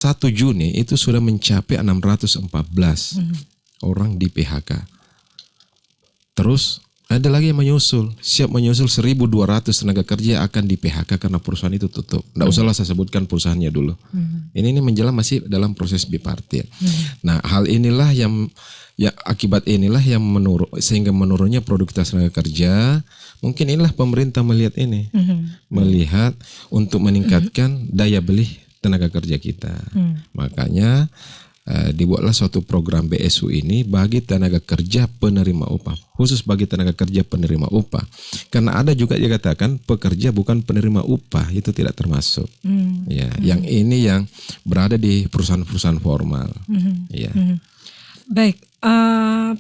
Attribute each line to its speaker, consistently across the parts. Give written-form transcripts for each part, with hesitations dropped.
Speaker 1: 1 Juni itu sudah mencapai 614 orang di PHK. Terus ada lagi yang siap menyusul 1.200 tenaga kerja akan di PHK karena perusahaan itu tutup. Nggak usahlah saya sebutkan perusahaannya dulu. Ini menjelang masih dalam proses bipartit. Nah, hal inilah yang akibat inilah yang sehingga menurunnya produktivitas tenaga kerja. Mungkin inilah pemerintah melihat ini, melihat untuk meningkatkan daya beli tenaga kerja kita. Makanya dibuatlah suatu program BSU ini bagi tenaga kerja penerima upah, khusus bagi tenaga kerja penerima upah. Karena ada juga dikatakan pekerja bukan penerima upah, itu tidak termasuk. Ya, yang ini yang berada di perusahaan-perusahaan formal. Ya.
Speaker 2: Baik,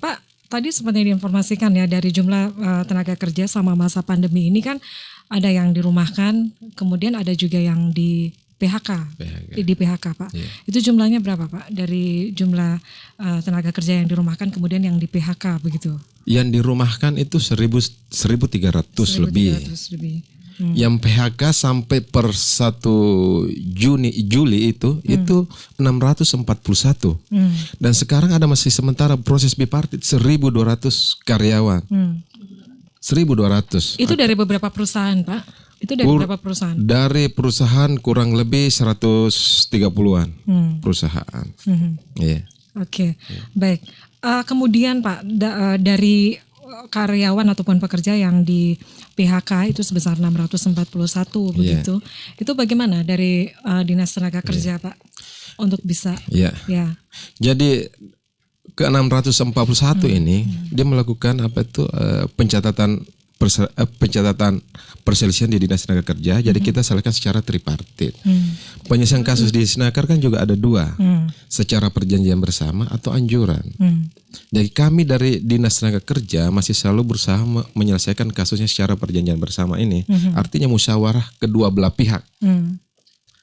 Speaker 2: Pak, tadi seperti diinformasikan ya dari jumlah tenaga kerja selama masa pandemi ini kan ada yang dirumahkan, kemudian ada juga yang di PHK. Di PHK, Pak. Yeah. Itu jumlahnya berapa, Pak? Dari jumlah tenaga kerja yang dirumahkan kemudian yang di PHK begitu?
Speaker 1: Yang dirumahkan itu 1.300 lebih. Yang PHK sampai per 1 Juli itu 641. Dan sekarang ada masih sementara proses bipartit 1.200 karyawan. 1.200.
Speaker 2: Itu dari beberapa perusahaan, Pak? Itu dari berapa perusahaan? Dari
Speaker 1: perusahaan kurang lebih 130-an perusahaan. Yeah.
Speaker 2: Oke, baik. Kemudian Pak, dari karyawan ataupun pekerja yang di PHK itu sebesar 641 begitu. Itu bagaimana dari Dinas Tenaga Kerja Pak untuk bisa? Ya.
Speaker 1: Jadi ke 641 ini dia melakukan pencatatan perselisihan di Dinas Tenaga Kerja. Jadi kita salahkan secara tripartit. Penyelesaian kasus di Sinaker kan juga ada 2, secara perjanjian bersama atau anjuran. Jadi kami dari Dinas Tenaga Kerja masih selalu berusaha menyelesaikan kasusnya secara perjanjian bersama ini. Artinya musyawarah kedua belah pihak.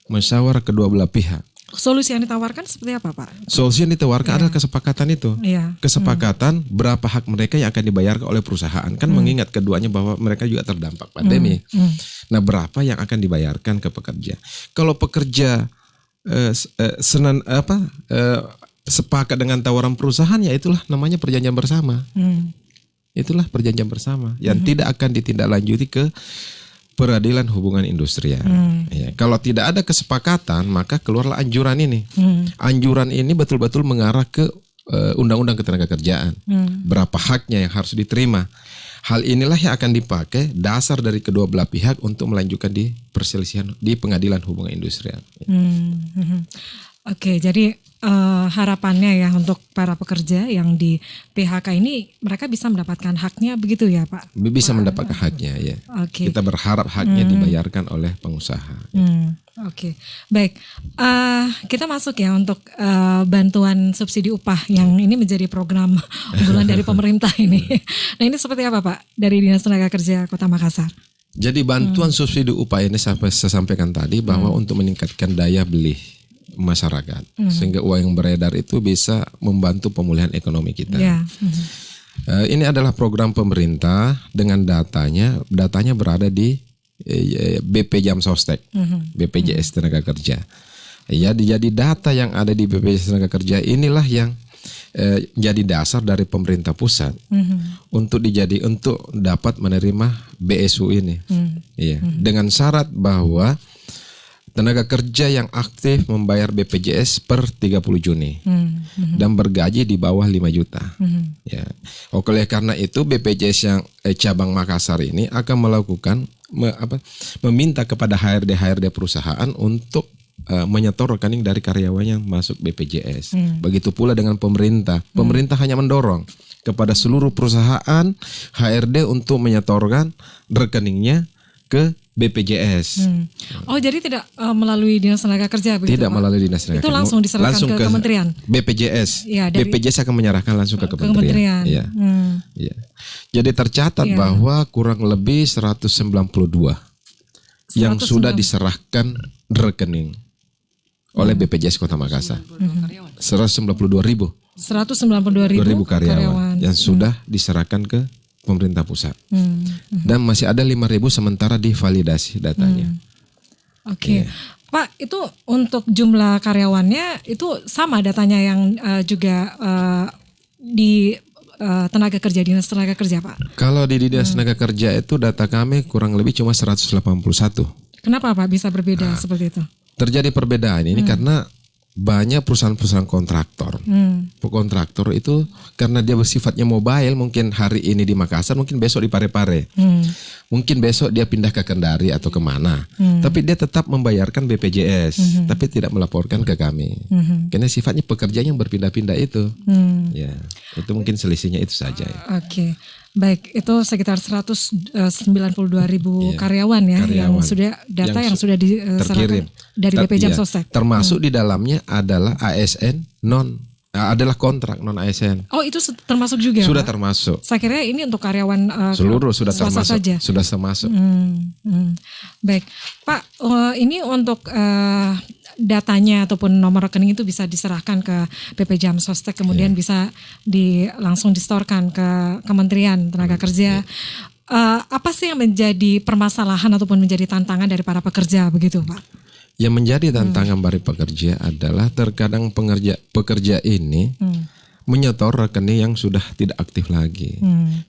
Speaker 1: Musyawarah kedua belah pihak.
Speaker 2: Solusi yang ditawarkan seperti apa, Pak?
Speaker 1: Solusi yang ditawarkan adalah kesepakatan itu. Kesepakatan berapa hak mereka yang akan dibayarkan oleh perusahaan. Kan mengingat keduanya bahwa mereka juga terdampak pandemi. Nah, berapa yang akan dibayarkan ke pekerja. Kalau pekerja sepakat dengan tawaran perusahaan, ya itulah namanya perjanjian bersama. Itulah perjanjian bersama yang tidak akan ditindaklanjuti ke peradilan hubungan industrial. Ya, kalau tidak ada kesepakatan, maka keluarlah anjuran ini. Anjuran ini betul-betul mengarah ke undang-undang ketenagakerjaan. Berapa haknya yang harus diterima. Hal inilah yang akan dipakai dasar dari kedua belah pihak untuk melanjutkan di perselisihan di pengadilan hubungan industrial.
Speaker 2: Oke, jadi harapannya ya untuk para pekerja yang di PHK ini mereka bisa mendapatkan haknya begitu ya Pak?
Speaker 1: Bisa mendapatkan haknya ya. Kita berharap haknya dibayarkan oleh pengusaha.
Speaker 2: Oke, baik. Kita masuk ya untuk bantuan subsidi upah yang ini menjadi program unggulan dari pemerintah ini. Nah, ini seperti apa Pak dari Dinas Tenaga Kerja Kota Makassar?
Speaker 1: Jadi bantuan subsidi upah ini saya sampaikan tadi bahwa untuk meningkatkan daya beli masyarakat sehingga uang yang beredar itu bisa membantu pemulihan ekonomi kita. Ini adalah program pemerintah dengan datanya berada di BP Jamsostek, BPJS Tenaga Kerja. Ya, jadi data yang ada di BPJS Tenaga Kerja inilah yang jadi dasar dari pemerintah pusat untuk dapat menerima BSU ini. Dengan syarat bahwa tenaga kerja yang aktif membayar BPJS per 30 Juni dan bergaji di bawah 5 juta. Ya. Oleh karena itu BPJS yang cabang Makassar ini akan melakukan meminta kepada HRD perusahaan untuk menyetor rekening dari karyawan yang masuk BPJS. Begitu pula dengan pemerintah. Pemerintah hanya mendorong kepada seluruh perusahaan HRD untuk menyetorkan rekeningnya ke BPJS.
Speaker 2: Oh, jadi tidak melalui Dinas Tenaga Kerja begitu?
Speaker 1: Tidak melalui Dinas Tenaga Kerja.
Speaker 2: Itu langsung diserahkan ke kementerian?
Speaker 1: BPJS.
Speaker 2: Ya,
Speaker 1: BPJS akan menyerahkan langsung ke kementerian. Ya. Ya. Jadi tercatat bahwa kurang lebih 192 yang sudah diserahkan rekening oleh BPJS Kota Makassar. 192 ribu karyawan yang sudah diserahkan ke pemerintah pusat. Dan masih ada 5.000 sementara divalidasi datanya.
Speaker 2: Oke. Pak, itu untuk jumlah karyawannya itu sama datanya yang juga di tenaga kerja, dinas tenaga kerja, Pak?
Speaker 1: Kalau di dinas tenaga kerja itu data kami kurang lebih cuma 181.
Speaker 2: Kenapa Pak bisa berbeda seperti itu?
Speaker 1: Terjadi perbedaan ini karena banyak perusahaan-perusahaan kontraktor. Kontraktor itu karena dia bersifatnya mobile, mungkin hari ini di Makassar, mungkin besok di Parepare. Mungkin besok dia pindah ke Kendari atau kemana. Tapi dia tetap membayarkan BPJS, tapi tidak melaporkan ke kami. Karena sifatnya pekerjaan yang berpindah-pindah itu. Ya, itu mungkin selisihnya itu saja.
Speaker 2: Oke. Baik, itu sekitar 192.000 karyawan ya yang sudah data yang sudah diserahkan dari BP Jam Sostek.
Speaker 1: Termasuk di dalamnya adalah ASN adalah kontrak non ASN.
Speaker 2: Oh, itu termasuk juga.
Speaker 1: Sudah
Speaker 2: Pak?
Speaker 1: Termasuk.
Speaker 2: Saya kira ini untuk karyawan
Speaker 1: seluruh sudah termasuk.
Speaker 2: Saja.
Speaker 1: Sudah termasuk.
Speaker 2: Baik, Pak, ini untuk datanya ataupun nomor rekening itu bisa diserahkan ke BP Jam Sostek, kemudian bisa langsung distorkan ke Kementerian Tenaga Kerja. Apa sih yang menjadi permasalahan ataupun menjadi tantangan dari para pekerja begitu, Pak?
Speaker 1: Yang menjadi tantangan bagi pekerja adalah terkadang pekerja ini menyetor rekening yang sudah tidak aktif lagi.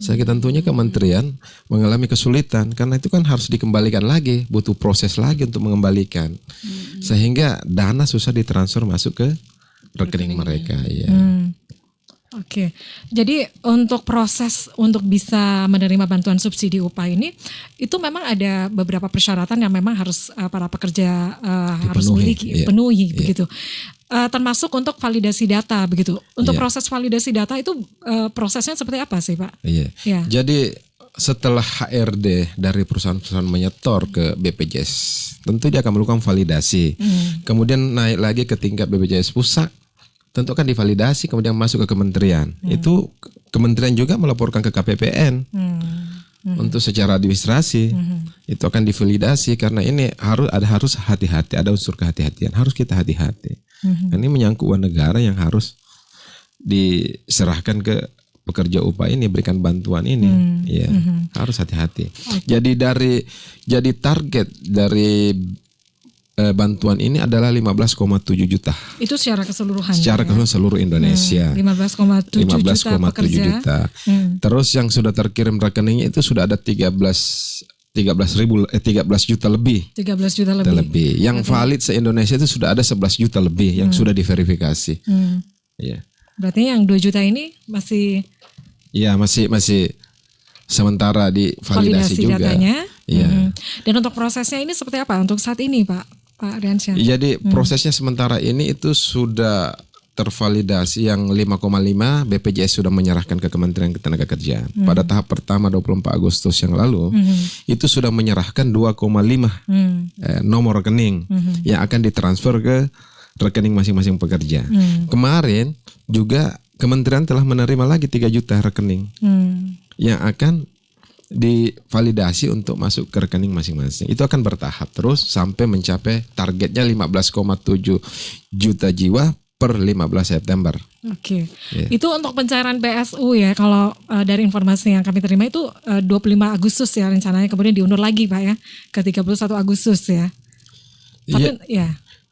Speaker 1: Tentunya kementerian mengalami kesulitan karena itu kan harus dikembalikan lagi, butuh proses lagi untuk mengembalikan. Sehingga dana susah ditransfer masuk ke rekening mereka. Ya.
Speaker 2: Oke, jadi untuk proses untuk bisa menerima bantuan subsidi upah ini, itu memang ada beberapa persyaratan yang memang harus para pekerja harus penuhi begitu. Termasuk untuk validasi data begitu. Untuk proses validasi data itu prosesnya seperti apa sih, Pak?
Speaker 1: Iya. Jadi setelah HRD dari perusahaan-perusahaan menyetor ke BPJS, tentu dia akan melakukan validasi. Kemudian naik lagi ke tingkat BPJS pusat, tentu akan divalidasi, kemudian masuk ke kementerian. Itu kementerian juga melaporkan ke KPPN untuk secara administrasi. Itu akan divalidasi karena ini harus hati-hati, ada unsur kehati-hatian, harus kita hati-hati. Ini menyangkut uang negara yang harus diserahkan ke pekerja upah ini, berikan bantuan ini. Harus hati-hati. Jadi target dari bantuan ini adalah 15,7 juta.
Speaker 2: Itu secara keseluruhan.
Speaker 1: Secara keseluruhan seluruh Indonesia.
Speaker 2: 15,7 juta.
Speaker 1: Terus yang sudah terkirim rekeningnya itu sudah ada 13 juta lebih.
Speaker 2: 13 juta lebih.
Speaker 1: Yang valid se-Indonesia itu sudah ada 11 juta lebih yang sudah diverifikasi.
Speaker 2: Berarti yang 2 juta ini masih
Speaker 1: masih sementara di validasi juga.
Speaker 2: Datanya. Dan untuk prosesnya ini seperti apa untuk saat ini, Pak Ardiansyah?
Speaker 1: Jadi prosesnya sementara ini itu sudah tervalidasi yang 5,5 BPJS sudah menyerahkan ke Kementerian Ketenagakerjaan. Pada tahap pertama 24 Agustus yang lalu itu sudah menyerahkan 2,5 nomor rekening yang akan ditransfer ke rekening masing-masing pekerja. Kemarin juga Kementerian telah menerima lagi 3 juta rekening yang akan divalidasi untuk masuk ke rekening masing-masing. Itu akan bertahap terus sampai mencapai targetnya 15,7 juta jiwa per 15 September.
Speaker 2: Oke. Itu untuk pencairan PSU ya. Kalau dari informasi yang kami terima itu 25 Agustus ya rencananya, kemudian diundur lagi Pak ya ke 31 Agustus ya. Tapi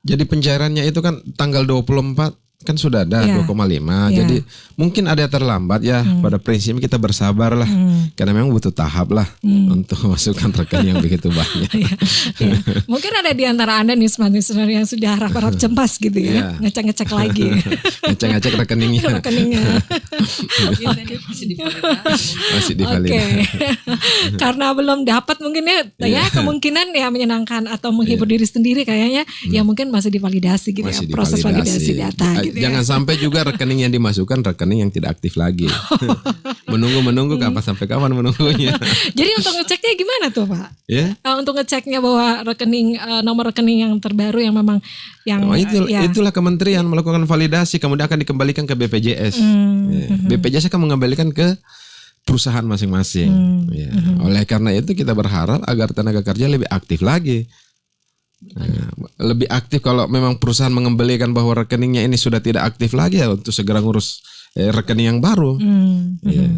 Speaker 1: Jadi pencairannya itu kan tanggal 24 kan sudah ada 2,5. Jadi mungkin ada yang terlambat ya. Pada prinsipnya kita bersabar lah. Karena memang butuh tahap lah untuk masukkan rekening yang begitu banyak.
Speaker 2: Mungkin ada di antara Anda nih sebenarnya yang sudah harap-harap cemas gitu ya. Ngecek-ngecek lagi.
Speaker 1: Ngecek-ngecek rekeningnya. Masih divalidasi.
Speaker 2: Karena belum dapat mungkin ya kemungkinan ya menyenangkan atau menghibur diri sendiri kayaknya ya mungkin masih divalidasi gitu ya. Proses validasi data.
Speaker 1: Jangan sampai juga rekening yang dimasukkan rekening yang tidak aktif lagi. Menunggu sampai kapan menunggunya.
Speaker 2: Jadi untuk ngeceknya gimana tuh Pak? Untuk ngeceknya bahwa rekening nomor rekening yang terbaru yang memang yang
Speaker 1: itulah kementerian melakukan validasi kemudian akan dikembalikan ke BPJS. BPJS akan mengembalikan ke perusahaan masing-masing. Oleh karena itu kita berharap agar tenaga kerja lebih aktif lagi. Lebih aktif kalau memang perusahaan mengembalikan bahwa rekeningnya ini sudah tidak aktif lagi ya untuk segera ngurus rekening yang baru. Iya.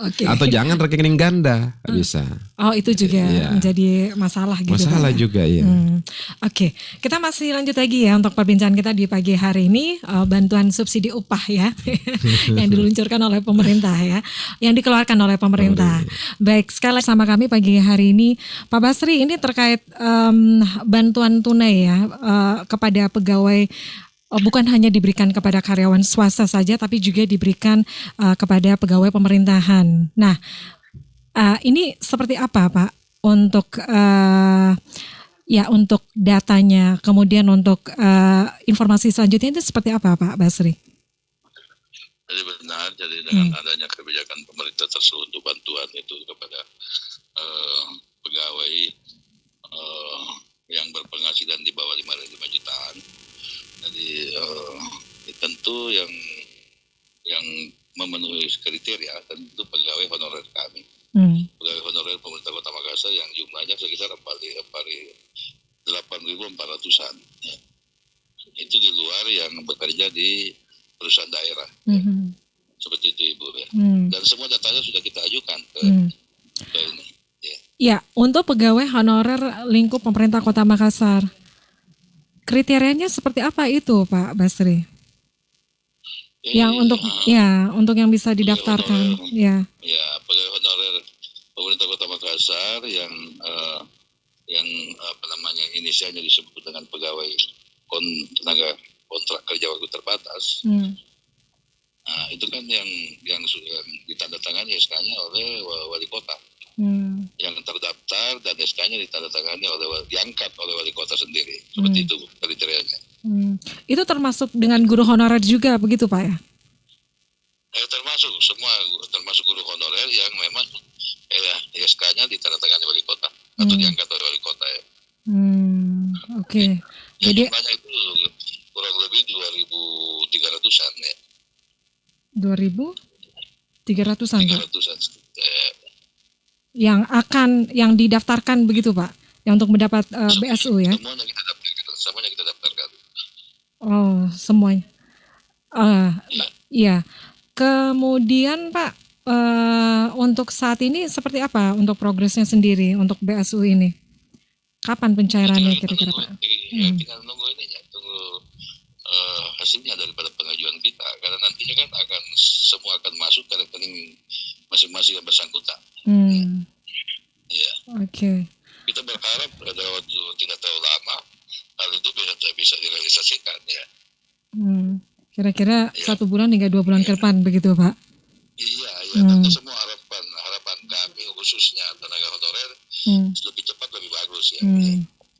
Speaker 2: Oke.
Speaker 1: Atau jangan rekening ganda, bisa.
Speaker 2: Oh, itu juga menjadi masalah gitu.
Speaker 1: Masalah juga ya.
Speaker 2: Oke, kita masih lanjut lagi ya untuk perbincangan kita di pagi hari ini, bantuan subsidi upah ya yang diluncurkan oleh pemerintah ya, yang dikeluarkan oleh pemerintah. Baik, sekali lagi sama kami pagi hari ini Pak Basri, ini terkait bantuan tunai ya kepada pegawai. Bukan hanya diberikan kepada karyawan swasta saja, tapi juga diberikan kepada pegawai pemerintahan. Nah, ini seperti apa Pak untuk untuk datanya, kemudian untuk informasi selanjutnya itu seperti apa Pak Basri?
Speaker 3: Jadi benar, jadi dengan adanya kebijakan pemerintah tersebut untuk bantuan itu kepada pegawai yang berpenghasilan di bawah 5 jutaan. Jadi tentu yang memenuhi kriteria tentu pegawai honorer kami. Pegawai honorer pemerintah Kota Makassar yang jumlahnya sekitar 8.400-an. Ya. Itu di luar yang bekerja di perusahaan daerah. Seperti itu Ibu ya. Dan semua datanya sudah kita ajukan ke ini.
Speaker 2: Ya, untuk pegawai honorer lingkup pemerintah Kota Makassar. Kriterianya seperti apa itu Pak Basri? Yang untuk yang bisa didaftarkan, ya. Ya,
Speaker 3: pegawai honorer pemerintah Kota Makassar yang inisialnya disebut dengan pegawai tenaga kontrak kerja waktu terbatas. Nah, itu kan yang ditandatangani SK-nya oleh wali kota. Yang terdaftar dan SK-nya ditandatangani diangkat oleh wali kota sendiri. Seperti itu kriterianya.
Speaker 2: Itu termasuk dengan guru honorer juga begitu Pak ya?
Speaker 3: Termasuk semua, termasuk guru honorer yang memang SK-nya ditandatangani wali kota atau diangkat oleh wali kota ya.
Speaker 2: Oke.
Speaker 3: Jadi jumlahnya itu kurang lebih 2.300-an ya.
Speaker 2: 2.300-an Pak? 300-an. Yang didaftarkan begitu Pak, yang untuk mendapat BSU ya?
Speaker 3: Semuanya kita daftarkan.
Speaker 2: Oh, semuanya. Iya. Kemudian Pak, untuk saat ini seperti apa untuk progresnya sendiri untuk BSU ini? Kapan pencairannya kira-kira Pak?
Speaker 3: Tinggal nunggu ini ya, tunggu hasilnya daripada pengajuan kita, karena nantinya kan semua akan masuk ke rekening masing-masing yang bersangkutan. Ya.
Speaker 2: Oke.
Speaker 3: Kita berharap pada waktu tidak terlalu lama hal itu bisa direalisasikan ya.
Speaker 2: Kira-kira 1 bulan hingga 2 bulan ke depan begitu Pak?
Speaker 3: Iya. Tentu semua harapan kami khususnya tenaga honorer lebih cepat lebih bagus ya.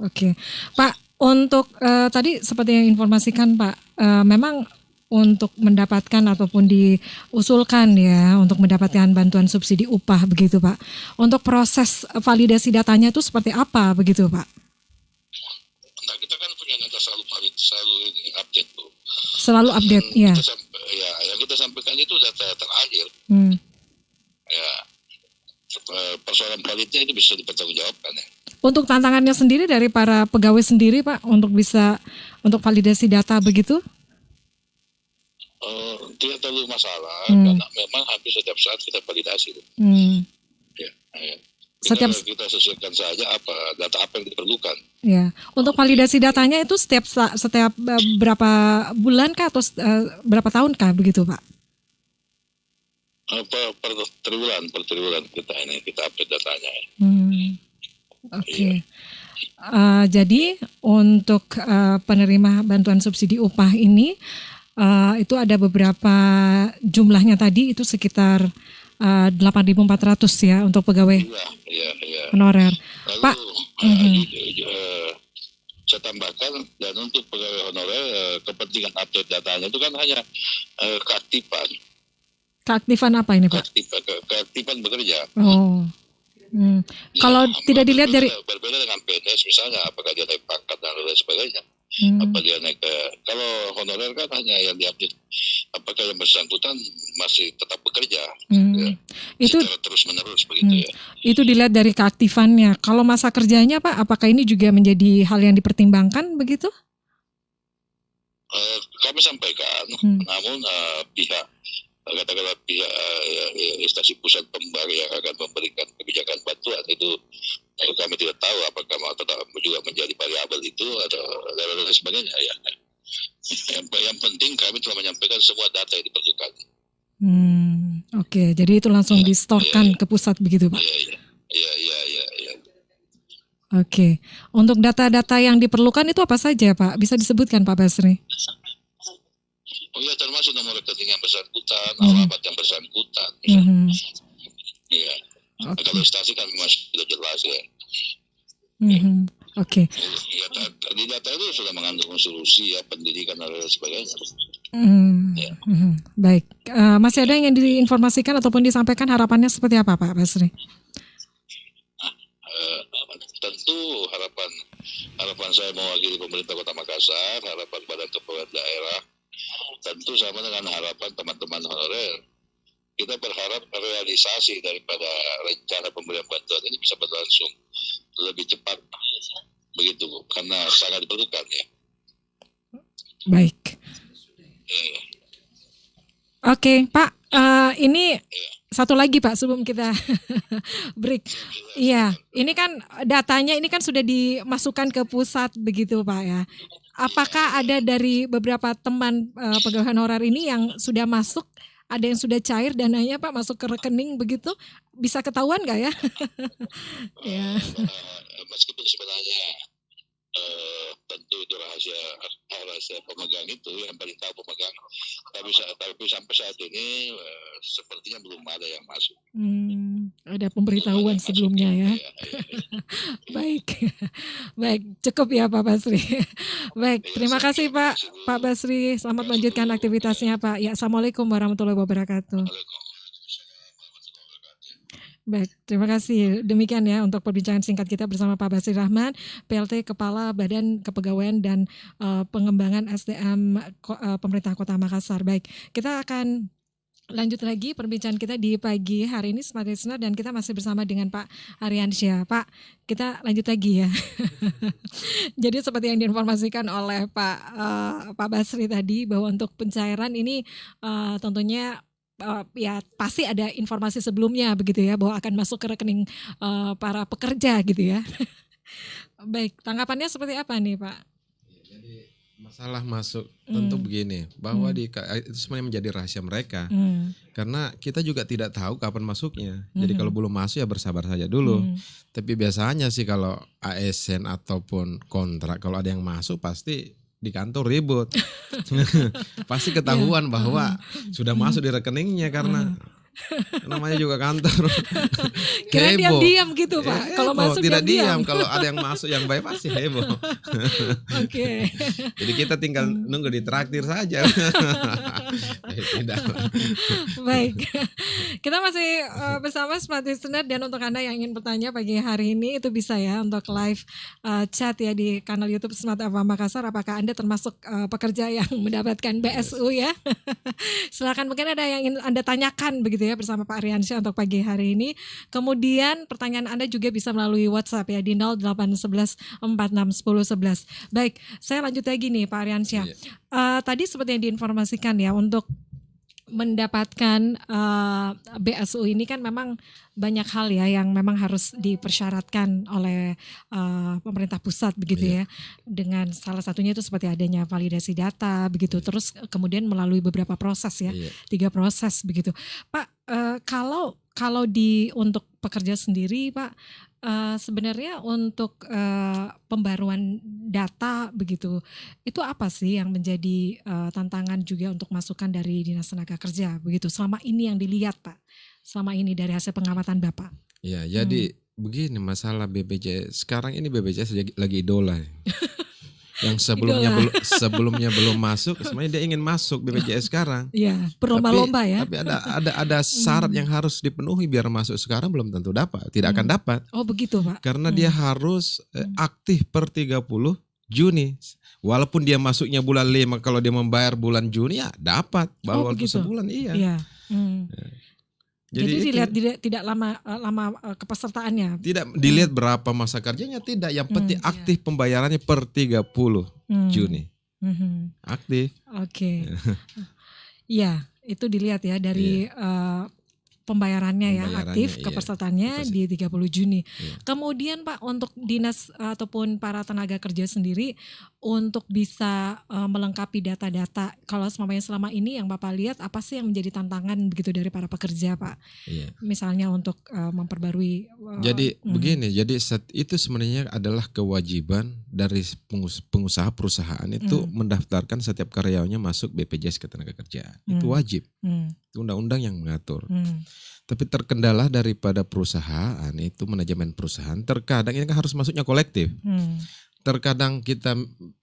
Speaker 2: Oke. Pak, untuk tadi seperti yang informasikan Pak, memang untuk mendapatkan ataupun diusulkan ya untuk mendapatkan bantuan subsidi upah begitu Pak. Untuk proses validasi datanya itu seperti apa begitu Pak?
Speaker 3: Nah, kita kan punya data selalu update tuh.
Speaker 2: Selalu update ya.
Speaker 3: Yang kita sampaikan itu data terakhir. Ya, persoalan validnya itu bisa dipertanggungjawabkan ya.
Speaker 2: Untuk tantangannya sendiri dari para pegawai sendiri Pak untuk validasi data begitu?
Speaker 3: Tidak terlalu masalah karena memang hampir setiap saat kita validasi. Kita sesuaikan saja data apa yang diperlukan.
Speaker 2: Ya, untuk validasi datanya itu setiap berapa bulan kah atau berapa tahun kah begitu Pak?
Speaker 3: Per triwulan kita update datanya.
Speaker 2: Oke. Jadi untuk penerima bantuan subsidi upah ini itu ada beberapa jumlahnya tadi itu sekitar 8.400 ya untuk pegawai honorer.
Speaker 3: Lalu,
Speaker 2: Pak,
Speaker 3: saya tambahkan dan untuk pegawai honorer kepentingan update datanya itu kan hanya keaktifan.
Speaker 2: Keaktifan apa ini Pak?
Speaker 3: Keaktifan bekerja.
Speaker 2: Oh. Kalau tidak dilihat dari
Speaker 3: berbeda dengan PNS misalnya, apakah dia naik pangkat dan lain sebagainya. Apa dia naik kalau honorer kan hanya yang diupdate apakah yang bersangkutan masih tetap bekerja ya, itu terus menerus begitu ya.
Speaker 2: Itu dilihat dari keaktifannya. Kalau masa kerjanya Pak, apakah ini juga menjadi hal yang dipertimbangkan begitu?
Speaker 3: kami sampaikan, namun pihak katakanlah pihak instansi pusat yang akan memberikan kebijakan bantuan itu kami tidak tahu apakah mau tetap juga menjadi variabel itu atau dan sebagainya ya. Yang penting kami telah menyampaikan semua data yang diperlukan.
Speaker 2: Oke, jadi itu langsung distorkan ke pusat begitu Pak?
Speaker 3: Iya.
Speaker 2: Oke, untuk data-data yang diperlukan itu apa saja Pak? Bisa disebutkan Pak Basri?
Speaker 3: Oh iya, termasuk nomor rekening yang bersangkutan, alamat yang bersangkutan. Iya. Okay. Kalau instansi kan memang sudah jelas ya.
Speaker 2: Oke.
Speaker 3: Ya, di data itu sudah mengandung solusi ya, pendidikan dan sebagainya.
Speaker 2: Baik. Masih ada yang ingin diinformasikan ataupun disampaikan, harapannya seperti apa Pak Basri?
Speaker 3: Tentu harapan saya mewakili pemerintah Kota Makassar, harapan Badan Kepegawaian Daerah, tentu sama dengan harapan teman-teman honorer. Kita berharap realisasi daripada rencana pemberian bantuan ini bisa berlangsung lebih cepat, begitu, karena sangat diperlukan ya.
Speaker 2: Baik. Oke, Pak, ini satu lagi Pak sebelum kita break. Iya, ini kan datanya ini kan sudah dimasukkan ke pusat begitu Pak ya. Apakah ada dari beberapa teman pegawai honorer ini yang sudah masuk, ada yang sudah cair dananya Pak masuk ke rekening begitu? Bisa ketahuan nggak ya? Ya.
Speaker 3: Meskipun sebenarnya tentu itu rahasia pemegang itu yang paling tahu pemegang, tapi sampai saat ini sepertinya belum ada yang masuk.
Speaker 2: Ada pemberitahuan sebelumnya ya. Baik, cukup ya Pak Basri. Baik, terima kasih Pak Basri. Selamat melanjutkan aktivitasnya Pak. Ya, Assalamualaikum warahmatullahi wabarakatuh. Baik, terima kasih. Demikian ya untuk perbincangan singkat kita bersama Pak Basri Rahman, PLT Kepala Badan Kepegawaian dan Pengembangan SDM Pemerintah Kota Makassar. Baik, kita akan lanjut lagi perbincangan kita di pagi hari ini Smart Listener, dan kita masih bersama dengan Pak Aryansyah. Pak, kita lanjut lagi ya. Jadi seperti yang diinformasikan oleh Pak Basri tadi bahwa untuk pencairan ini tentunya ya pasti ada informasi sebelumnya begitu ya, bahwa akan masuk ke rekening para pekerja gitu ya. Baik, tanggapannya seperti apa nih Pak?
Speaker 1: Jadi masalah masuk tentu begini, bahwa itu semuanya menjadi rahasia mereka, karena kita juga tidak tahu kapan masuknya. Jadi kalau belum masuk ya bersabar saja dulu. Tapi biasanya sih kalau ASN ataupun kontrak, kalau ada yang masuk pasti di kantor ribut. Pasti ketahuan bahwa sudah masuk di rekeningnya, karena namanya juga kantor.
Speaker 2: Kira diam-diam gitu Pak. Kalau masuk
Speaker 1: tidak diam. Kalau ada yang masuk yang baik pasti heboh.
Speaker 2: Oke.
Speaker 1: Jadi kita tinggal nunggu ditraktir saja. Tidak.
Speaker 2: Baik. Kita masih bersama Smart Listener, dan untuk Anda yang ingin bertanya pagi hari ini itu bisa ya untuk live chat ya di kanal YouTube Smart FM Makassar. Apakah Anda termasuk pekerja yang mendapatkan BSU ya? Silakan, mungkin ada yang ingin Anda tanyakan begitu ya bersama Pak Aryansyah untuk pagi hari ini. Kemudian pertanyaan Anda juga bisa melalui WhatsApp ya di 0811 461011. Baik, saya lanjut lagi nih Pak Aryansyah. Tadi seperti yang diinformasikan ya, untuk mendapatkan BSU ini kan memang banyak hal ya yang memang harus dipersyaratkan oleh pemerintah pusat begitu ya. Dengan salah satunya itu seperti adanya validasi data begitu. Terus kemudian melalui beberapa proses ya, 3 proses begitu. Pak, kalau untuk pekerja sendiri Pak, sebenarnya untuk pembaruan data begitu, itu apa sih yang menjadi tantangan juga untuk masukan dari Dinas Tenaga Kerja begitu selama ini yang dilihat Pak, selama ini dari hasil pengamatan Bapak? Ya,
Speaker 1: jadi begini masalah BPJS sekarang ini, BPJS lagi idola. Yang sebelumnya belum masuk, semuanya dia ingin masuk BPJS sekarang.
Speaker 2: Iya, berlomba-lomba ya.
Speaker 1: Tapi ada syarat yang harus dipenuhi biar masuk sekarang, belum tentu dapat, tidak akan dapat.
Speaker 2: Oh begitu Pak.
Speaker 1: Karena dia harus aktif per 30 Juni. Walaupun dia masuknya bulan 5, kalau dia membayar bulan Juni ya dapat. Walaupun sebulan iya.
Speaker 2: Jadi dilihat tidak lama kepesertaannya.
Speaker 1: Tidak dilihat berapa masa kerjanya, tidak. Yang penting aktif pembayarannya per 30 Juni. Aktif.
Speaker 2: Oke. Iya, itu dilihat ya dari pembayarannya ya, aktif, kepesertaannya di 30 Juni. Kemudian Pak, untuk dinas ataupun para tenaga kerja sendiri untuk bisa melengkapi data-data, kalau selama ini yang Bapak lihat apa sih yang menjadi tantangan begitu dari para pekerja Pak? Misalnya untuk memperbarui.
Speaker 1: Jadi begini, jadi itu sebenarnya adalah kewajiban dari pengusaha perusahaan itu mendaftarkan setiap karyawannya masuk BPJS Ketenagakerjaan. Itu wajib. Itu undang-undang yang mengatur. Tapi terkendala daripada perusahaan itu manajemen perusahaan. Terkadang ini kan harus masuknya kolektif. Terkadang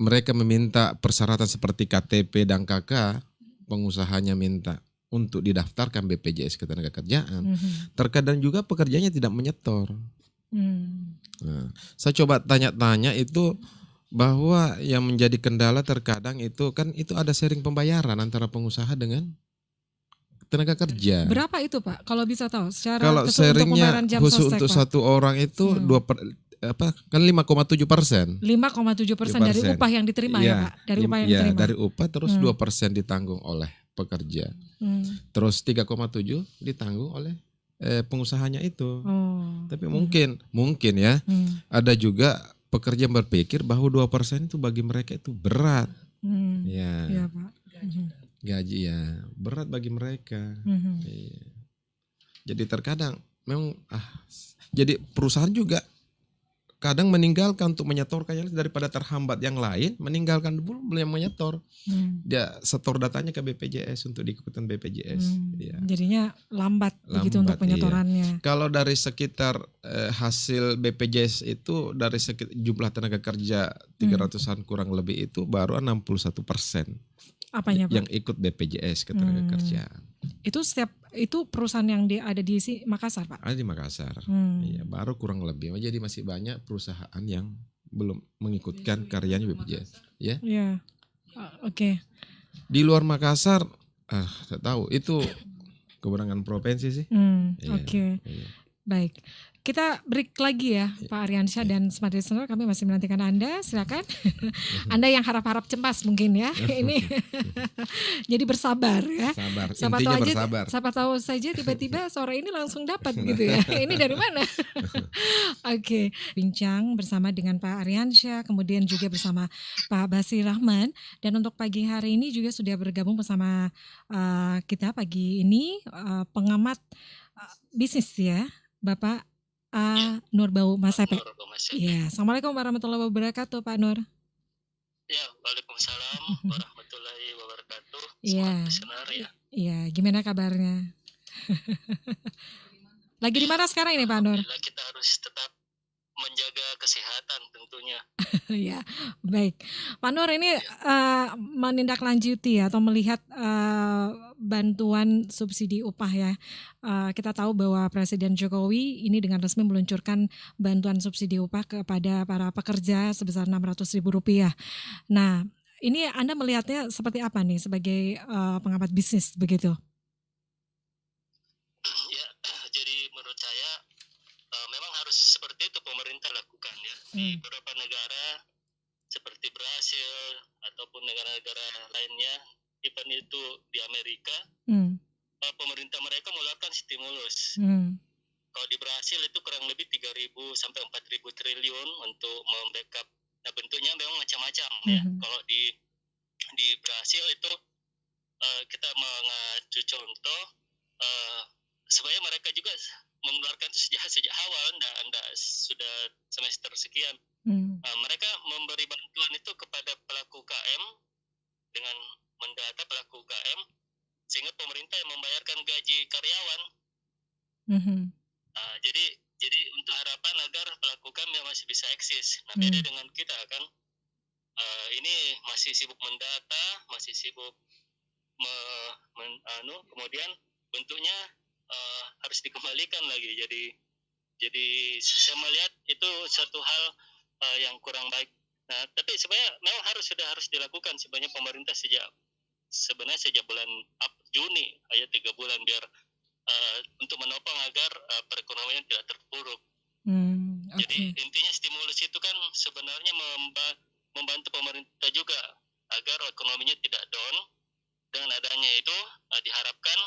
Speaker 1: mereka meminta persyaratan seperti KTP dan KK, pengusahanya minta untuk didaftarkan BPJS Ketenagakerjaan. Terkadang juga pekerjanya tidak menyetor. Nah, saya coba tanya-tanya itu bahwa yang menjadi kendala terkadang itu kan itu ada sharing pembayaran antara pengusaha dengan tenaga kerja.
Speaker 2: Berapa itu Pak? Kalau bisa tahu secara
Speaker 1: kalau sharingnya khusus untuk satu orang itu kan 5,7%.
Speaker 2: 5,7% dari upah yang diterima ya Pak? Dari upah yang diterima.
Speaker 1: Dari upah terus 2% ditanggung oleh pekerja. Terus 3,7 ditanggung oleh pengusahanya itu. Tapi mungkin ya ada juga pekerja berpikir bahwa 2% itu bagi mereka itu berat.
Speaker 2: Ya Pak.
Speaker 1: Gaji berat bagi mereka. Jadi terkadang memang jadi perusahaan juga kadang meninggalkan untuk menyetorkannya daripada terhambat yang lain, meninggalkan dulu belum menyetor. Dia setor datanya ke BPJS untuk diikutkan BPJS.
Speaker 2: Jadinya lambat begitu untuk penyetorannya.
Speaker 1: Kalau dari sekitar hasil BPJS itu dari jumlah tenaga kerja 300-an kurang lebih itu baru 61%.
Speaker 2: Apanya Pak?
Speaker 1: Yang ikut BPJS Ketenagakerjaan.
Speaker 2: Itu perusahaan yang ada di Makassar Pak? Ada
Speaker 1: di Makassar. Iya, baru kurang lebih. Jadi masih banyak perusahaan yang belum mengikutkan karyanya BPJS. Ya.
Speaker 2: Iya. Oke.
Speaker 1: Di luar Makassar, saya tahu itu kewenangan provinsi sih.
Speaker 2: Oke. Baik. Kita break lagi ya Pak Aryansyah dan Smart Listener, kami masih menantikan Anda, silakan. Anda yang harap-harap cemas mungkin ya. Ini jadi bersabar ya.
Speaker 1: Intinya bersabar.
Speaker 2: Siapa tahu saja tiba-tiba sore ini langsung dapat gitu ya. Ini dari mana? Oke. Bincang bersama dengan Pak Aryansyah, kemudian juga bersama Pak Basir Rahman, dan untuk pagi hari ini juga sudah bergabung bersama kita pagi ini pengamat bisnis ya, Bapak Nur Bau Masepe. Ya, Assalamualaikum warahmatullahi wabarakatuh, Pak Nur.
Speaker 4: Ya, waalaikumsalam warahmatullahi wabarakatuh.
Speaker 2: Iya. Iya, gimana kabarnya? Lagi di mana sekarang ini, Pak Nur?
Speaker 4: Kita harus tetap menjaga kesehatan tentunya.
Speaker 2: Ya, baik. Pak Nur ini menindaklanjuti atau melihat bantuan subsidi upah ya. Kita tahu bahwa Presiden Jokowi ini dengan resmi meluncurkan bantuan subsidi upah kepada para pekerja sebesar Rp600.000. Nah, ini Anda melihatnya seperti apa nih sebagai pengamat bisnis begitu?
Speaker 4: Ya, jadi menurut saya memang harus seperti itu pemerintah lakukan ya. Di beberapa negara seperti Brasil ataupun negara-negara lainnya, even itu di Amerika, pemerintah mereka mengeluarkan stimulus. Kalau di Brasil itu kurang lebih 3.000 sampai 4.000 triliun untuk membackup. Nah, bentuknya memang macam-macam ya. Kalau di Brasil itu kita mengacu contoh, sebenarnya mereka juga mengeluarkan itu sejak awal, anda sudah semester sekian. Mereka memberi bantuan itu kepada pelaku UKM dengan mendata pelaku UKM, sehingga pemerintah yang membayarkan gaji karyawan. Jadi untuk harapan agar pelaku UKM masih bisa eksis. Nah, beda dengan kita kan, ini masih sibuk mendata, masih sibuk kemudian bentuknya harus dikembalikan lagi. Jadi saya melihat itu satu hal yang kurang baik. Nah, tapi sebenarnya memang sudah harus dilakukan sebenarnya pemerintah sejak bulan Juni, hanya 3 bulan biar untuk menopang agar perekonomian tidak terpuruk. Jadi intinya stimulus itu kan sebenarnya membantu pemerintah juga agar ekonominya tidak down. Dengan adanya itu diharapkan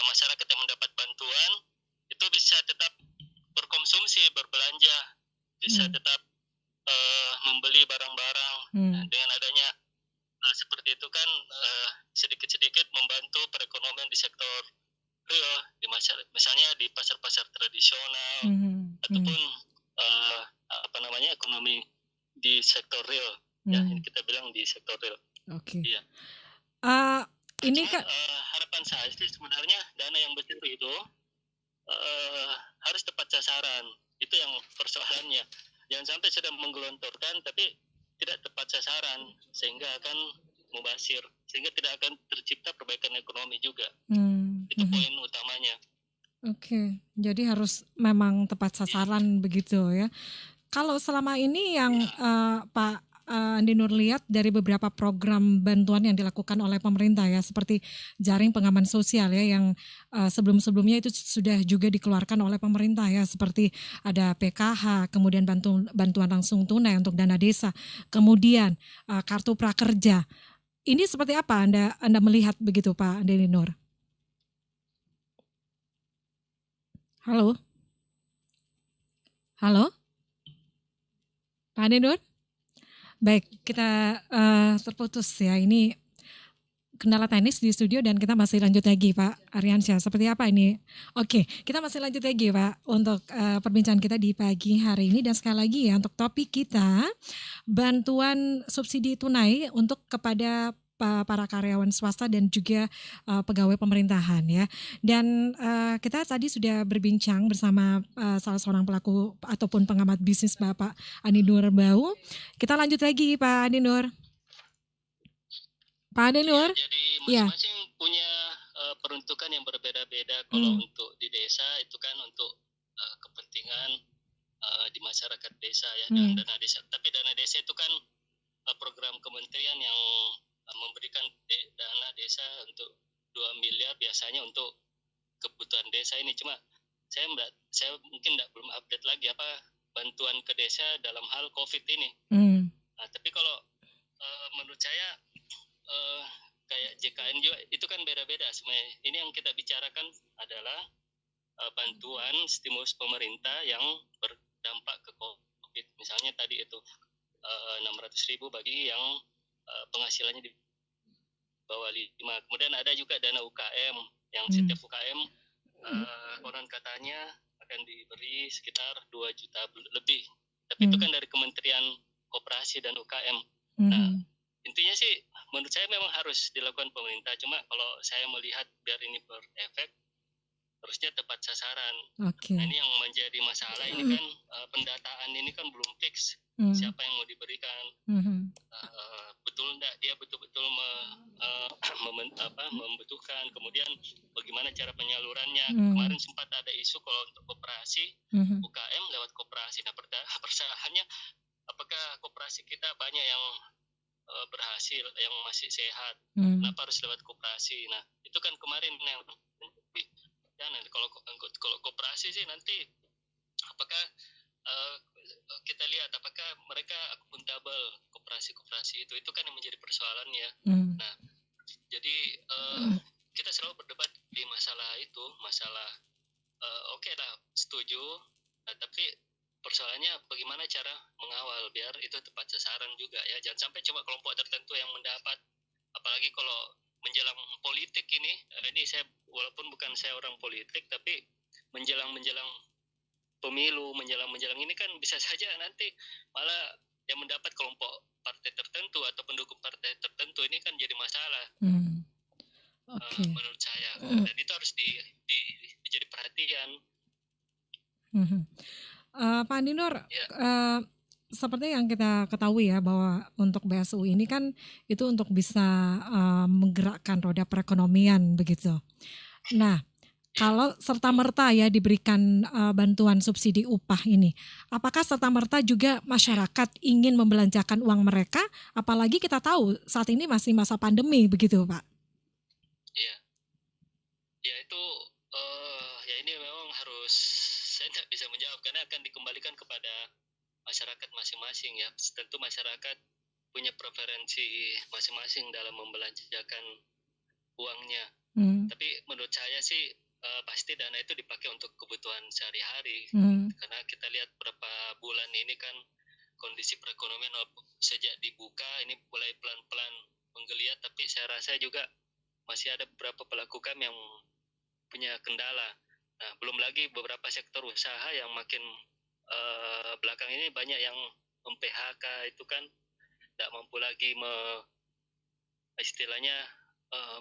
Speaker 4: masyarakat yang mendapat bantuan itu bisa tetap berkonsumsi, berbelanja, bisa tetap membeli barang-barang. Nah, dengan adanya seperti itu kan sedikit-sedikit membantu perekonomian di sektor real, di misalnya di pasar-pasar tradisional ataupun ekonomi di sektor real. Ya, ini kita bilang di sektor real.
Speaker 2: Oke.
Speaker 4: Iya.
Speaker 2: Ini kan
Speaker 4: harapan saya sih sebenarnya dana yang besar itu harus tepat sasaran. Itu yang persoalannya. Jangan sampai sudah menggelontorkan tapi tidak tepat sasaran sehingga akan mubazir, sehingga tidak akan tercipta perbaikan ekonomi juga. Itu poin utamanya.
Speaker 2: Oke, jadi harus memang tepat sasaran begitu ya. Kalau selama ini yang Pak Andi Nur lihat dari beberapa program bantuan yang dilakukan oleh pemerintah ya, seperti jaring pengaman sosial ya, yang sebelum-sebelumnya itu sudah juga dikeluarkan oleh pemerintah ya, seperti ada PKH, kemudian bantuan langsung tunai untuk dana desa, kemudian kartu prakerja. Ini seperti apa Anda melihat begitu Pak Andi Nur? Halo? Halo? Pak Andi Nur? Baik, kita terputus ya. Ini kendala teknis di studio dan kita masih lanjut lagi Pak Aryansyah. Seperti apa ini? Oke, kita masih lanjut lagi Pak untuk perbincangan kita di pagi hari ini. Dan sekali lagi ya, untuk topik kita, bantuan subsidi tunai untuk kepada para karyawan swasta dan juga pegawai pemerintahan ya. Dan kita tadi sudah berbincang bersama salah seorang pelaku ataupun pengamat bisnis Bapak Andi Nur Bau. Kita lanjut lagi Pak Andi Nur. Pak Andi Nur.
Speaker 4: Jadi masing-masing punya peruntukan yang berbeda-beda. Kalau untuk di desa itu kan untuk kepentingan di masyarakat desa ya, dan dana desa. Tapi dana desa itu kan program kementerian yang memberikan dana desa untuk 2 miliar biasanya untuk kebutuhan desa ini. Cuma saya mungkin belum update lagi apa bantuan ke desa dalam hal COVID ini. Nah, tapi kalau menurut saya kayak JKN juga itu kan beda-beda sebenarnya. Ini yang kita bicarakan adalah bantuan stimulus pemerintah yang berdampak ke COVID. Misalnya tadi itu 600.000 bagi yang penghasilannya di bawah 5. Kemudian ada juga dana UKM yang setiap UKM konon katanya akan diberi sekitar 2 juta lebih. Tapi itu kan dari Kementerian Koperasi dan UKM. Nah, intinya sih menurut saya memang harus dilakukan pemerintah. Cuma kalau saya melihat biar ini berefek, harusnya tepat sasaran.
Speaker 2: Okay.
Speaker 4: Nah, ini yang menjadi masalah ini kan pendataan ini kan belum fix siapa yang mau diberikan. Betul enggak dia betul-betul membutuhkan, kemudian bagaimana cara penyalurannya. Kemarin sempat ada isu kalau untuk koperasi UKM lewat koperasi. Nah, persoalannya apakah koperasi kita banyak yang berhasil, yang masih sehat, kenapa harus lewat koperasi? Nah, itu kan kemarin yang kalau koperasi sih nanti apakah kita lihat apakah mereka akuntabel koperasi itu kan yang menjadi persoalannya. Nah, jadi kita selalu berdebat di masalah itu, masalah oke lah setuju, tapi persoalannya bagaimana cara mengawal biar itu tepat sasaran juga ya, jangan sampai cuma kelompok tertentu yang mendapat, apalagi kalau menjelang politik ini saya walaupun bukan saya orang politik tapi menjelang pemilu, menjelang ini kan bisa saja nanti malah yang mendapat kelompok partai tertentu atau pendukung partai tertentu. Ini kan jadi masalah menurut saya, dan itu harus jadi perhatian.
Speaker 2: Pak Andi Nur, seperti yang kita ketahui ya bahwa untuk BSU ini kan itu untuk bisa menggerakkan roda perekonomian begitu. Nah, kalau serta-merta ya diberikan bantuan subsidi upah ini, apakah serta-merta juga masyarakat ingin membelanjakan uang mereka? Apalagi kita tahu saat ini masih masa pandemi begitu Pak.
Speaker 4: Iya, ya itu ya ini memang harus, saya tidak bisa menjawab karena akan dikembalikan kepada masyarakat masing-masing ya. Tentu masyarakat punya preferensi masing-masing dalam membelanjakan uangnya. Tapi menurut saya sih pasti dana itu dipakai untuk kebutuhan sehari-hari. Karena kita lihat berapa bulan ini kan kondisi perekonomian sejak dibuka ini mulai pelan-pelan menggeliat, tapi saya rasa juga masih ada beberapa pelaku UKM yang punya kendala. Nah, belum lagi beberapa sektor usaha yang makin belakang ini banyak yang mem-PHK itu kan tidak mampu lagi istilahnya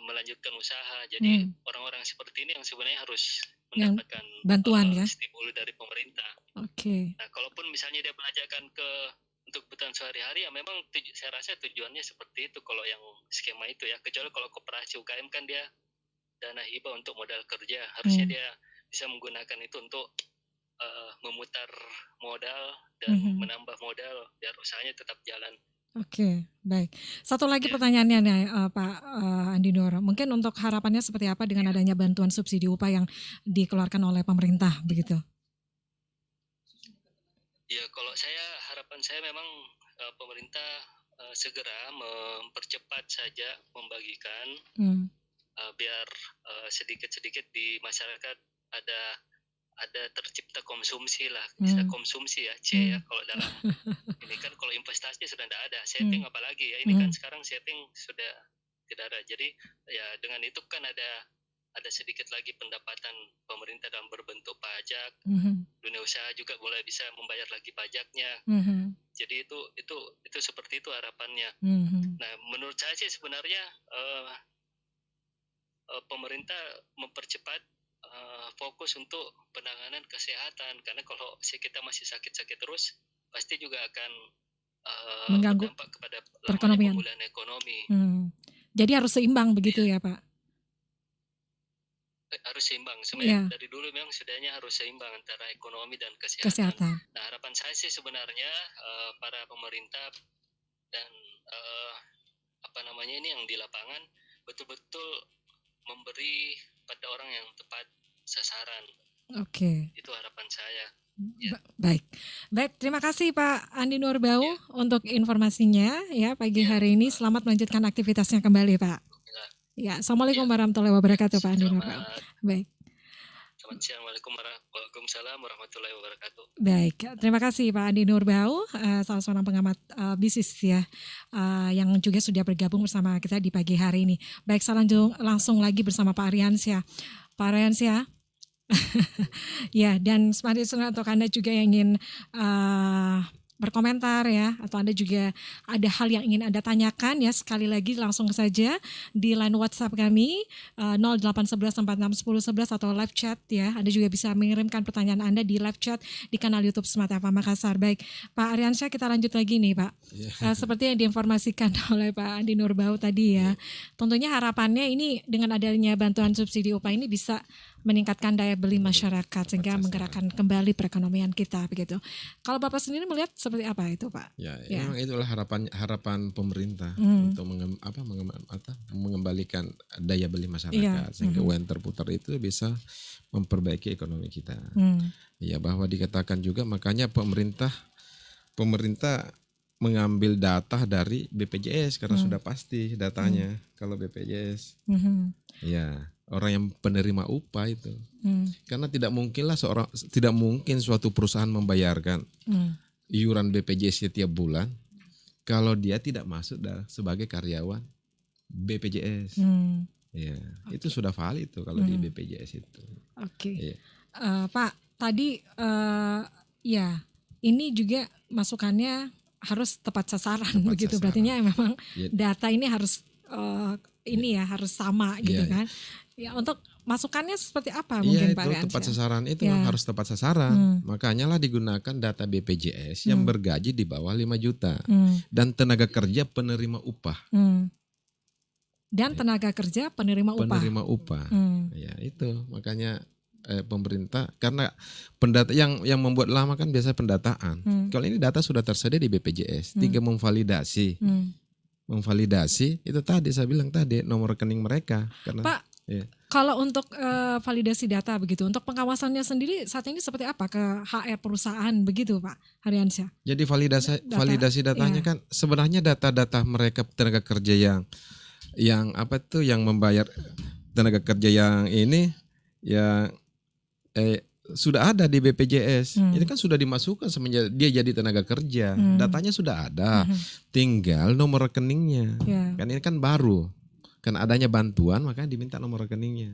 Speaker 4: melanjutkan usaha. Jadi orang-orang seperti ini yang sebenarnya harus mendapatkan
Speaker 2: bantuan
Speaker 4: stimulus dari pemerintah. Nah, kalaupun misalnya dia belanjakan untuk kebutuhan sehari-hari, ya memang saya rasa tujuannya seperti itu kalau yang skema itu ya. Kecuali kalau koperasi UKM kan dia dana hibah untuk modal kerja, harusnya dia bisa menggunakan itu untuk memutar modal dan menambah modal biar usahanya tetap jalan.
Speaker 2: Oke, baik. Satu lagi pertanyaannya nih Pak Andi Nur, mungkin untuk harapannya seperti apa dengan adanya bantuan subsidi upah yang dikeluarkan oleh pemerintah begitu?
Speaker 4: Ya, kalau harapan saya memang pemerintah segera mempercepat saja membagikan biar sedikit-sedikit di masyarakat ada tercipta konsumsi lah, bisa konsumsi ya, C ya kalau dalam ini kan kalau investasi sudah tidak ada, setting apalagi ya, ini kan sekarang setting sudah tidak ada, jadi ya dengan itu kan ada sedikit lagi pendapatan pemerintah dalam berbentuk pajak, dunia usaha juga boleh bisa membayar lagi pajaknya, jadi itu seperti itu harapannya. Nah, menurut saya sih sebenarnya pemerintah mempercepat fokus untuk penanganan kesehatan, karena kalau kita masih sakit-sakit terus pasti juga akan
Speaker 2: mengganggu
Speaker 4: berdampak kepada
Speaker 2: perekonomian,
Speaker 4: pemulihan ekonomi.
Speaker 2: Jadi harus seimbang begitu ya Pak?
Speaker 4: Harus seimbang, sebenarnya dari dulu memang sudahnya harus seimbang antara ekonomi dan kesehatan. Nah, harapan saya sih sebenarnya para pemerintah dan ini yang di lapangan betul-betul memberi pada orang yang tepat sasaran.
Speaker 2: Oke.
Speaker 4: Itu harapan saya.
Speaker 2: Baik, terima kasih Pak Andi Nurbau untuk informasinya ya pagi hari ini. Selamat melanjutkan aktivitasnya kembali Pak. Ya, Assalamualaikum warahmatullahi wabarakatuh Pak Andi Nurbau. Baik.
Speaker 4: Selamat siang, Waalaikumsalam warahmatullahi wabarakatuh.
Speaker 2: Baik, terima kasih Pak Andi Nurbau, salah seorang pengamat bisnis ya, yang juga sudah bergabung bersama kita di pagi hari ini. Baik, saya langsung lagi bersama Pak Aryansyah. Pak Aryansyah, ya, dan selanjutnya untuk Anda juga yang ingin berkomentar ya, atau Anda juga ada hal yang ingin Anda tanyakan ya, sekali lagi langsung saja di line WhatsApp kami 0811461011 atau live chat ya. Anda juga bisa mengirimkan pertanyaan Anda di live chat di kanal YouTube Smart FM Makassar. Baik, Pak Aryansyah, kita lanjut lagi nih Pak. Seperti yang diinformasikan oleh Pak Andi Nurbau tadi ya, tentunya harapannya ini dengan adanya bantuan subsidi upah ini bisa meningkatkan daya beli masyarakat sehingga menggerakkan kembali perekonomian kita begitu. Kalau Bapak sendiri melihat seperti apa itu Pak?
Speaker 1: Ya. Memang itulah harapan pemerintah untuk mengembalikan daya beli masyarakat sehingga uang terputar itu bisa memperbaiki ekonomi kita. Ya, bahwa dikatakan juga makanya pemerintah mengambil data dari BPJS karena sudah pasti datanya kalau BPJS. Ya, orang yang penerima upah itu. Karena tidak mungkin suatu perusahaan membayarkan iuran BPJS setiap bulan kalau dia tidak masuk sebagai karyawan BPJS. Ya, itu sudah valid itu kalau di BPJS itu.
Speaker 2: Oke. Pak, tadi ya ini juga masukannya harus tepat sasaran begitu. Berarti memang data ini harus harus sama gitu kan. Ya, untuk masukannya seperti apa mungkin Pak Aryansyah?
Speaker 1: Tepat sasaran itu harus tepat sasaran. Makanya lah digunakan data BPJS yang bergaji di bawah 5 juta dan tenaga kerja penerima upah.
Speaker 2: Dan tenaga kerja penerima upah.
Speaker 1: Ya, itu makanya pemerintah, karena pendata yang membuat lama kan biasa pendataan. Kalau ini data sudah tersedia di BPJS, tinggal memvalidasi. Memvalidasi itu tadi saya bilang tadi nomor rekening mereka. Karena
Speaker 2: Pak, Kalau untuk validasi data begitu, untuk pengawasannya sendiri saat ini seperti apa ke HR perusahaan begitu Pak Aryansyah?
Speaker 1: Jadi validasi datanya kan sebenarnya data-data mereka tenaga kerja yang membayar tenaga kerja yang ini yang sudah ada di BPJS. Ini kan sudah dimasukkan semenjak dia jadi tenaga kerja. Datanya sudah ada. Tinggal nomor rekeningnya. Kan ini kan baru. Kan adanya bantuan makanya diminta nomor rekeningnya.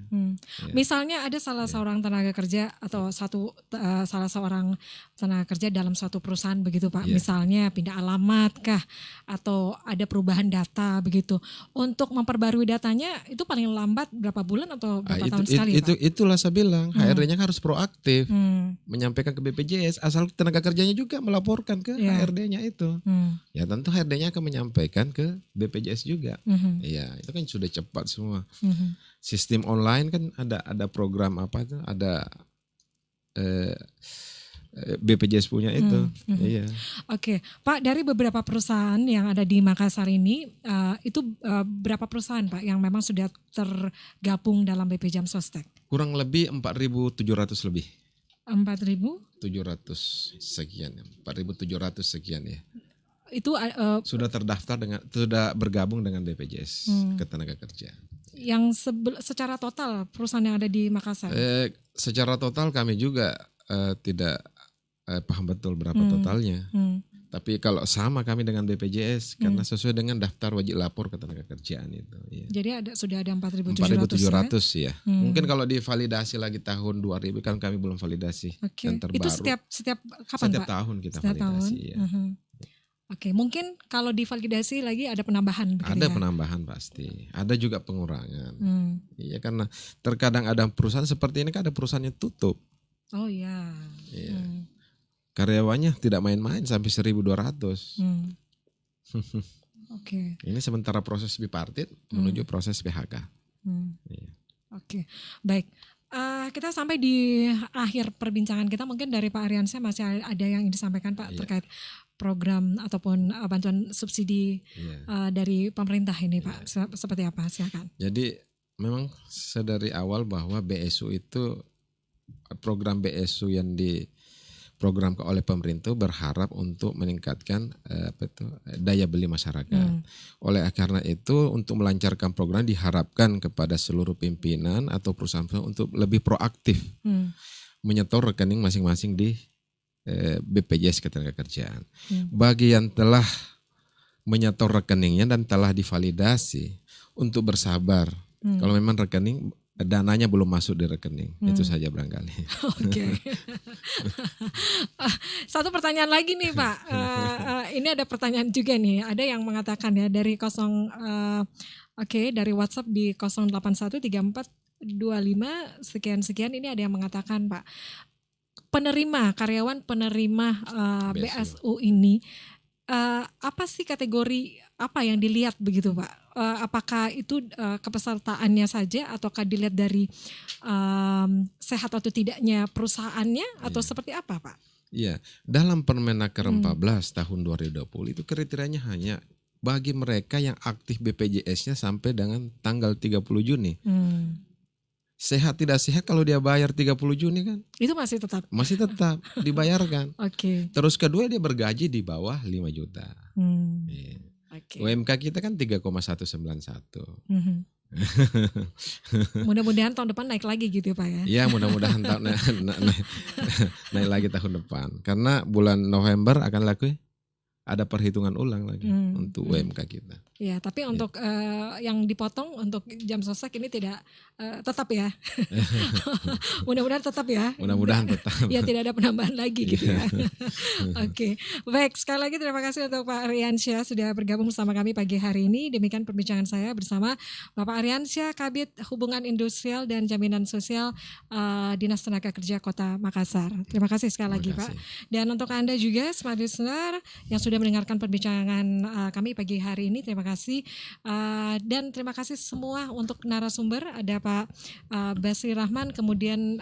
Speaker 2: Misalnya ada salah seorang tenaga kerja atau salah seorang tenaga kerja dalam suatu perusahaan begitu Pak. Misalnya pindah alamat kah atau ada perubahan data begitu. Untuk memperbarui datanya itu paling lambat berapa bulan atau berapa tahun sekali Pak?
Speaker 1: Itulah saya bilang HRD-nya harus proaktif menyampaikan ke BPJS asal tenaga kerjanya juga melaporkan ke HRD-nya itu. Ya tentu HRD-nya akan menyampaikan ke BPJS juga. Iya, itu kan sudah cepat semua. Sistem online kan ada program apa itu, ada BPJS punya itu. Iya.
Speaker 2: Oke, Pak, dari beberapa perusahaan yang ada di Makassar ini itu berapa perusahaan Pak yang memang sudah tergabung dalam BP Jam Sostek?
Speaker 1: Kurang lebih 4.700 lebih.
Speaker 2: 4.700
Speaker 1: sekian, 4.700 sekian ya.
Speaker 2: Itu
Speaker 1: sudah terdaftar sudah bergabung dengan BPJS Ketenaga Kerja.
Speaker 2: Yang secara total perusahaan yang ada di Makassar?
Speaker 1: Secara total kami juga tidak paham betul berapa totalnya. Tapi kalau sama kami dengan BPJS karena sesuai dengan daftar wajib lapor ketenaga kerjaan itu. Ya.
Speaker 2: Jadi sudah ada 4.700
Speaker 1: ya. Mungkin kalau divalidasi lagi tahun 2000 kan kami belum validasi. Dan terbaru.
Speaker 2: Itu setiap kapan
Speaker 1: setiap
Speaker 2: Pak?
Speaker 1: Tahun kita
Speaker 2: setiap
Speaker 1: validasi.
Speaker 2: Tahun? Ya. Oke, mungkin kalau divalidasi lagi ada penambahan.
Speaker 1: Ada penambahan pasti. Ada juga pengurangan. Iya karena terkadang ada perusahaan seperti ini kan ada perusahaannya tutup.
Speaker 2: Oh iya.
Speaker 1: Karyawannya tidak main-main sampai 1.200.
Speaker 2: Oke.
Speaker 1: Ini sementara proses bipartit menuju proses PHK. Iya.
Speaker 2: Oke, baik. Kita sampai di akhir perbincangan kita. Mungkin dari Pak Aryansyah masih ada yang ingin disampaikan Pak terkait program ataupun bantuan subsidi dari pemerintah ini Pak. Seperti apa? Silakan.
Speaker 1: Jadi memang sedari awal bahwa BSU itu program BSU yang diprogramkan oleh pemerintah berharap untuk meningkatkan daya beli masyarakat. Oleh karena itu untuk melancarkan program diharapkan kepada seluruh pimpinan atau perusahaan untuk lebih proaktif menyetor rekening masing-masing di BPJS Ketenagakerjaan. Bagi yang telah menyetor rekeningnya dan telah divalidasi untuk bersabar. Kalau memang rekening dananya belum masuk di rekening, itu saja barangkali.
Speaker 2: Oke. Satu pertanyaan lagi nih Pak. Ini ada pertanyaan juga nih. Ada yang mengatakan ya dari dari WhatsApp di 0813425 sekian ini ada yang mengatakan Pak, karyawan penerima BSU ini apa sih kategori apa yang dilihat begitu Pak? Apakah itu kepesertaannya saja ataukah dilihat dari sehat atau tidaknya perusahaannya atau seperti apa Pak?
Speaker 1: Iya, dalam Permenaker 14 tahun 2020 itu kriterianya hanya bagi mereka yang aktif BPJS-nya sampai dengan tanggal 30 Juni. Sehat tidak sehat kalau dia bayar 30 Juni kan?
Speaker 2: Itu masih tetap
Speaker 1: dibayarkan.
Speaker 2: Oke.
Speaker 1: Terus kedua dia bergaji di bawah 5 juta.
Speaker 2: Okay.
Speaker 1: UMK kita kan 3,191.
Speaker 2: Mudah-mudahan tahun depan naik lagi gitu Pak ya?
Speaker 1: Iya mudah-mudahan naik lagi tahun depan. Karena bulan November akan ada perhitungan ulang lagi untuk UMK kita.
Speaker 2: Ya, tapi untuk yang dipotong untuk jam sosek ini tidak tetap ya. Mudah-mudahan tetap ya.
Speaker 1: Mudah-mudahan tetap.
Speaker 2: Ya tidak ada penambahan lagi gitu ya. Oke. Baik, sekali lagi terima kasih untuk Pak Aryansyah sudah bergabung bersama kami pagi hari ini. Demikian perbincangan saya bersama Bapak Aryansyah, Kabid Hubungan Industrial dan Jaminan Sosial Dinas Tenaga Kerja Kota Makassar. Terima kasih sekali lagi Pak. Dan untuk Anda juga smart listener yang sudah mendengarkan perbincangan kami pagi hari ini, terima kasih. Dan terima kasih semua untuk narasumber. Ada Pak Basri Rahman, kemudian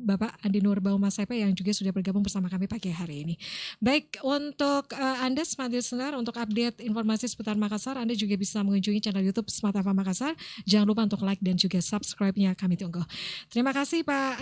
Speaker 2: Bapak Andi Nur Baumasepe yang juga sudah bergabung bersama kami pagi hari ini. Baik, untuk Anda Smart Listener, untuk update informasi seputar Makassar, Anda juga bisa mengunjungi channel YouTube Smart FM Makassar. Jangan lupa untuk like dan juga subscribe-nya, kami tunggu. Terima kasih Pak